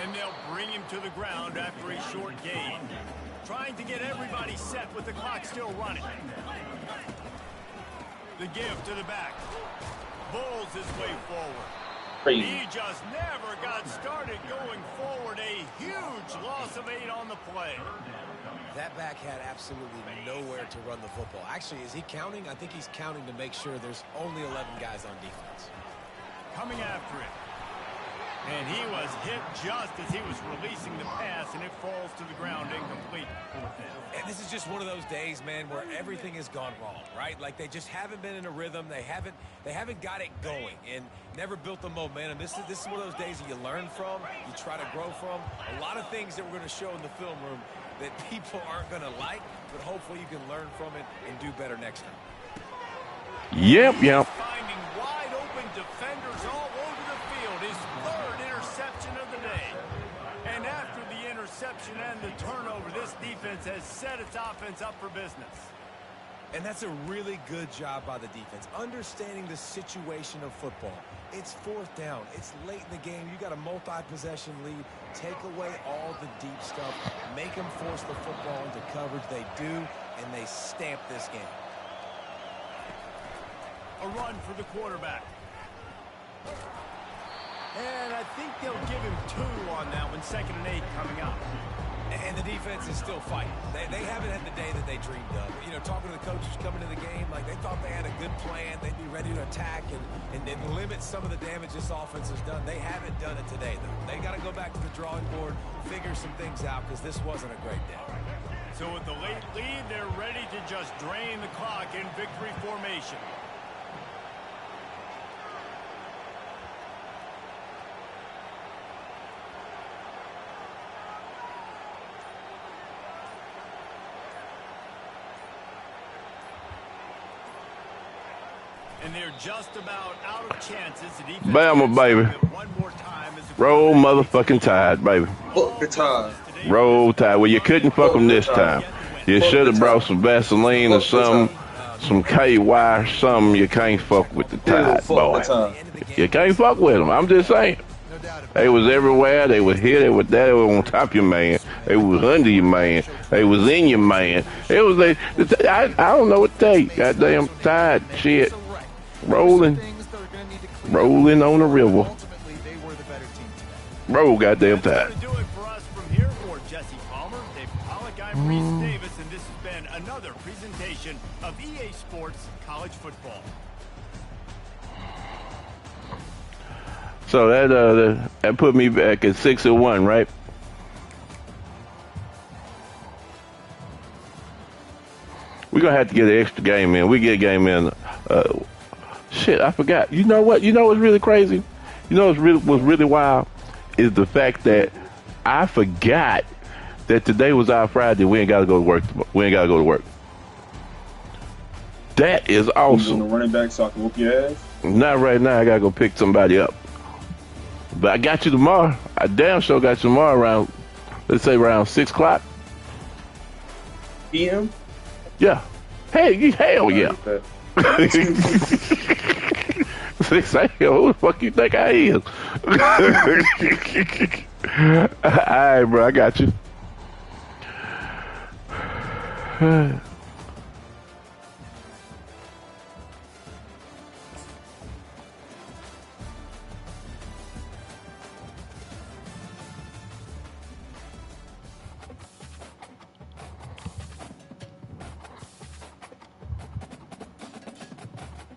And they'll bring him to the ground after a short gain. Trying to get everybody set with the clock still running. The give to the back. Bulls his way forward. Crazy. He just never got started going forward. A huge loss of 8 on the play. That back had absolutely nowhere to run the football. Actually, is he counting? I think he's counting to make sure there's only 11 guys on defense. Coming after it. And he was hit just as he was releasing the pass, and it falls to the ground incomplete. And this is just one of those days, man, where everything has gone wrong, right? Like they just haven't been in a rhythm. They haven't got it going and never built the momentum. This is one of those days that you learn from, you try to grow from. A lot of things that we're going to show in the film room that people aren't going to like, but hopefully you can learn from it and do better next time. Yep. Finding wide open defenders all over the field. His 3rd interception of the day. And after the interception and the turnover, this defense has set its offense up for business. And that's a really good job by the defense, understanding the situation of football. It's 4th down. It's late in the game. You got a multi-possession lead. Take away all the deep stuff. Make them force the football into coverage. They do, and they stamp this game. A run for the quarterback. And I I think they'll give him 2 on that one, 2nd and 8 coming up. And the defense is still fighting. They haven't had the day that they dreamed of. You know, talking to the coaches coming to the game, like they thought they had a good plan. They'd be ready to attack and limit some of the damage this offense has done. They haven't done it today, though. They got to go back to the drawing board, figure some things out, because this wasn't a great day. So with the late lead, they're ready to just drain the clock in victory formation. And they're just about out of chances. Bama, baby. One more time as Roll motherfucking Tide, baby. Fuck the Tide. Roll Tide. Well, you couldn't fuck them this time. You should have brought some Vaseline or some KY or something. You can't fuck with the Tide, boy. You can't fuck with them. I'm just saying. They was everywhere. They was here. They was there. They were on top of your man. They was under your man. They was in your man. It was I don't know what to tell you. Goddamn Tide shit. Rolling on the river. Roll, goddamn Tide. Do it for us from here for Jesse Palmer, Dave Pollock, I'm Reese Davis, and this has been another presentation of EA Sports College Football. So that put me back at 6-1, right? We're gonna have to get an extra game in. We get a game in. Shit, I forgot. You know what? You know what's really crazy? You know what's really wild is the fact that I forgot that today was our Friday. We ain't gotta go to work. We ain't gotta go to work. That is awesome. The running back so I can whoop your ass. Not right now. I gotta go pick somebody up. But I got you tomorrow. I damn sure got you tomorrow around, let's say around 6 o'clock. PM? Yeah. Hey, hell yeah. 6 a.m. Who the fuck you think I is? All right, bro. I got you.